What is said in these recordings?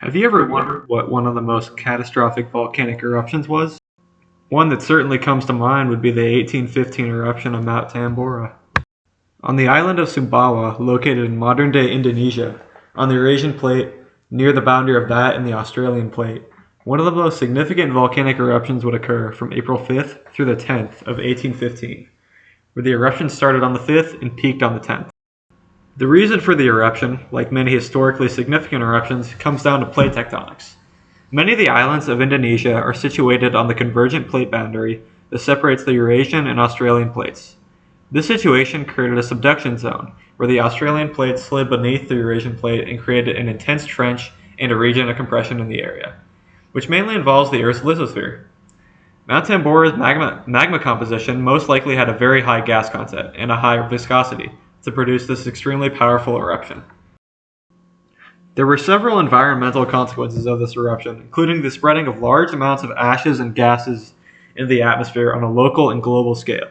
Have you ever wondered what one of the most catastrophic volcanic eruptions was? One that certainly comes to mind would be the 1815 eruption of Mount Tambora. On the island of Sumbawa, located in modern-day Indonesia, on the Eurasian Plate, near the boundary of that and the Australian Plate, one of the most significant volcanic eruptions would occur from April 5th through the 10th of 1815, where the eruption started on the 5th and peaked on the 10th. The reason for the eruption, like many historically significant eruptions, comes down to plate tectonics. Many of the islands of Indonesia are situated on the convergent plate boundary that separates the Eurasian and Australian plates. This situation created a subduction zone, where the Australian plate slid beneath the Eurasian plate and created an intense trench and a region of compression in the area, which mainly involves the Earth's lithosphere. Mount Tambora's magma composition most likely had a very high gas content and a high viscosity to produce this extremely powerful eruption. There were several environmental consequences of this eruption, including the spreading of large amounts of ashes and gases in the atmosphere on a local and global scale.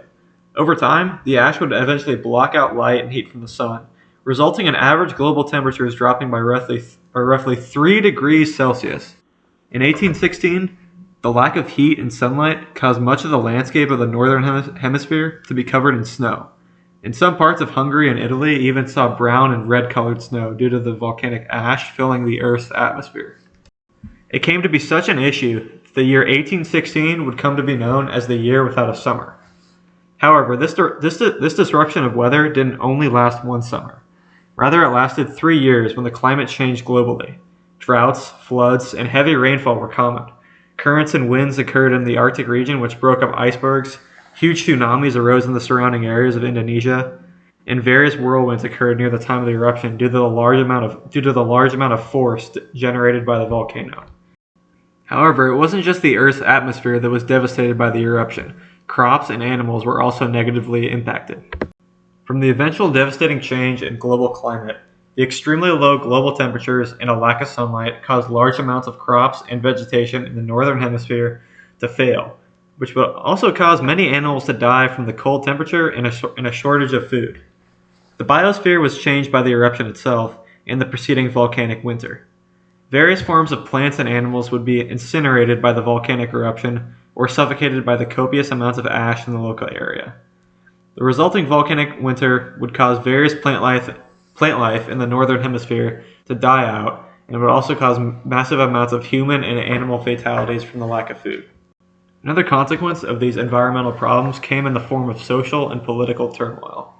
Over time, the ash would eventually block out light and heat from the sun, resulting in average global temperatures dropping by roughly 3 degrees Celsius. In 1816, the lack of heat and sunlight caused much of the landscape of the northern hemisphere to be covered in snow. In some parts of Hungary and Italy even saw brown and red colored snow due to the volcanic ash filling the Earth's atmosphere. It came to be such an issue that the year 1816 would come to be known as the year without a summer. However, this disruption of weather didn't only last one summer. Rather, it lasted 3 years when the climate changed globally. Droughts, floods, and heavy rainfall were common. Currents and winds occurred in the Arctic region, which broke up icebergs. Huge tsunamis arose in the surrounding areas of Indonesia, and various whirlwinds occurred near the time of the eruption due to the large amount of force generated by the volcano. However, it wasn't just the Earth's atmosphere that was devastated by the eruption. Crops and animals were also negatively impacted. From the eventual devastating change in global climate, the extremely low global temperatures and a lack of sunlight caused large amounts of crops and vegetation in the northern hemisphere to fail, which will also cause many animals to die from the cold temperature and a shortage of food. The biosphere was changed by the eruption itself and the preceding volcanic winter. Various forms of plants and animals would be incinerated by the volcanic eruption or suffocated by the copious amounts of ash in the local area. The resulting volcanic winter would cause various plant life in the northern hemisphere to die out, and would also cause massive amounts of human and animal fatalities from the lack of food. Another consequence of these environmental problems came in the form of social and political turmoil.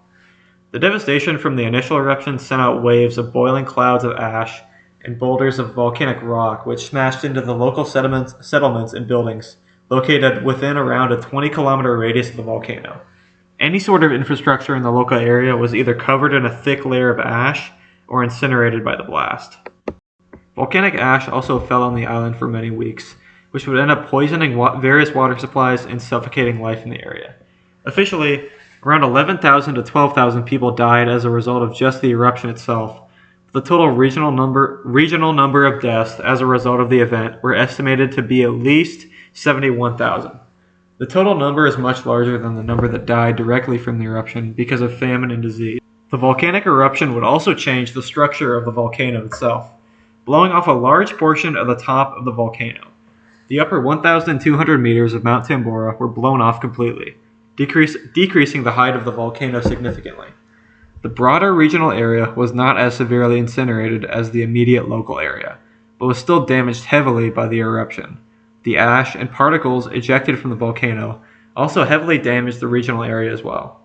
The devastation from the initial eruption sent out waves of boiling clouds of ash and boulders of volcanic rock, which smashed into the local settlements and buildings located within around a 20-kilometer radius of the volcano. Any sort of infrastructure in the local area was either covered in a thick layer of ash or incinerated by the blast. Volcanic ash also fell on the island for many weeks, which would end up poisoning various water supplies and suffocating life in the area. Officially, around 11,000 to 12,000 people died as a result of just the eruption itself. The total regional number of deaths as a result of the event were estimated to be at least 71,000. The total number is much larger than the number that died directly from the eruption because of famine and disease. The volcanic eruption would also change the structure of the volcano itself, blowing off a large portion of the top of the volcano. The upper 1,200 meters of Mount Tambora were blown off completely, decreasing the height of the volcano significantly. The broader regional area was not as severely incinerated as the immediate local area, but was still damaged heavily by the eruption. The ash and particles ejected from the volcano also heavily damaged the regional area as well.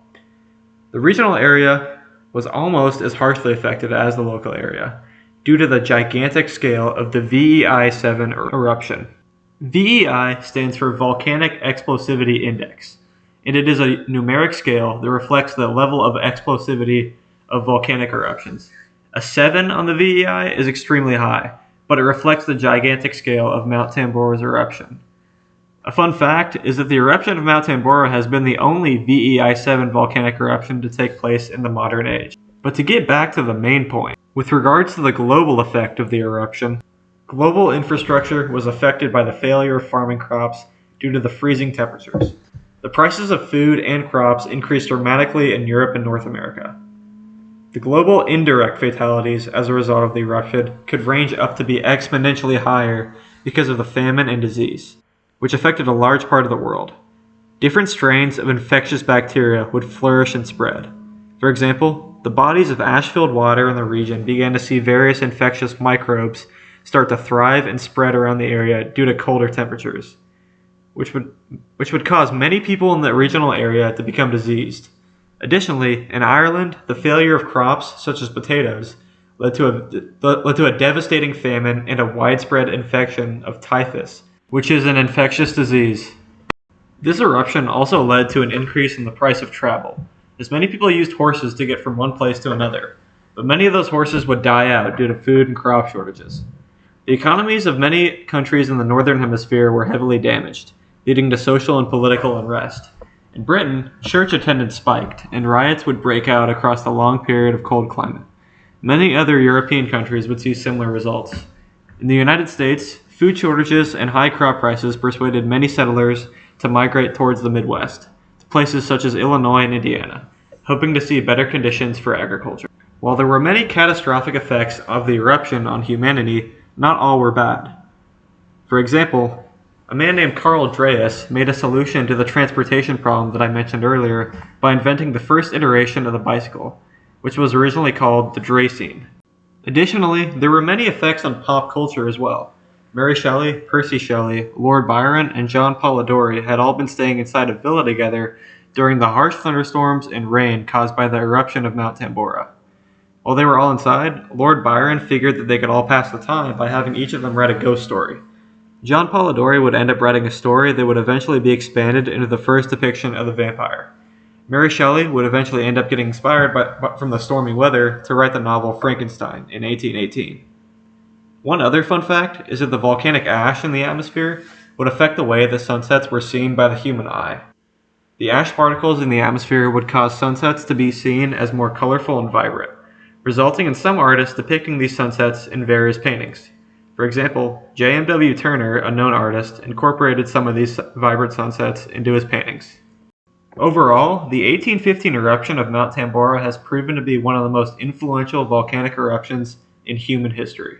The regional area was almost as harshly affected as the local area, due to the gigantic scale of the VEI-7 eruption. VEI stands for Volcanic Explosivity Index, and it is a numeric scale that reflects the level of explosivity of volcanic eruptions. A 7 on the VEI is extremely high, but it reflects the gigantic scale of Mount Tambora's eruption. A fun fact is that the eruption of Mount Tambora has been the only VEI-7 volcanic eruption to take place in the modern age. But to get back to the main point, with regards to the global effect of the eruption, global infrastructure was affected by the failure of farming crops due to the freezing temperatures. The prices of food and crops increased dramatically in Europe and North America. The global indirect fatalities as a result of the eruption could range up to be exponentially higher because of the famine and disease, which affected a large part of the world. Different strains of infectious bacteria would flourish and spread. For example, the bodies of ash-filled water in the region began to see various infectious microbes start to thrive and spread around the area due to colder temperatures, which would cause many people in the regional area to become diseased. Additionally, in Ireland, the failure of crops such as potatoes led to a devastating famine and a widespread infection of typhus, which is an infectious disease. This eruption also led to an increase in the price of travel, as many people used horses to get from one place to another, but many of those horses would die out due to food and crop shortages. The economies of many countries in the Northern Hemisphere were heavily damaged, leading to social and political unrest. In Britain, church attendance spiked, and riots would break out across the long period of cold climate. Many other European countries would see similar results. In the United States, food shortages and high crop prices persuaded many settlers to migrate towards the Midwest, to places such as Illinois and Indiana, hoping to see better conditions for agriculture. While there were many catastrophic effects of the eruption on humanity, not all were bad. For example, a man named Carl Dreas made a solution to the transportation problem that I mentioned earlier by inventing the first iteration of the bicycle, which was originally called the Draisine. Additionally, there were many effects on pop culture as well. Mary Shelley, Percy Shelley, Lord Byron, and John Polidori had all been staying inside a villa together during the harsh thunderstorms and rain caused by the eruption of Mount Tambora. While they were all inside, Lord Byron figured that they could all pass the time by having each of them write a ghost story. John Polidori would end up writing a story that would eventually be expanded into the first depiction of the vampire. Mary Shelley would eventually end up getting inspired from the stormy weather to write the novel Frankenstein in 1818. One other fun fact is that the volcanic ash in the atmosphere would affect the way the sunsets were seen by the human eye. The ash particles in the atmosphere would cause sunsets to be seen as more colorful and vibrant, resulting in some artists depicting these sunsets in various paintings. For example, J.M.W. Turner, a known artist, incorporated some of these vibrant sunsets into his paintings. Overall, the 1815 eruption of Mount Tambora has proven to be one of the most influential volcanic eruptions in human history.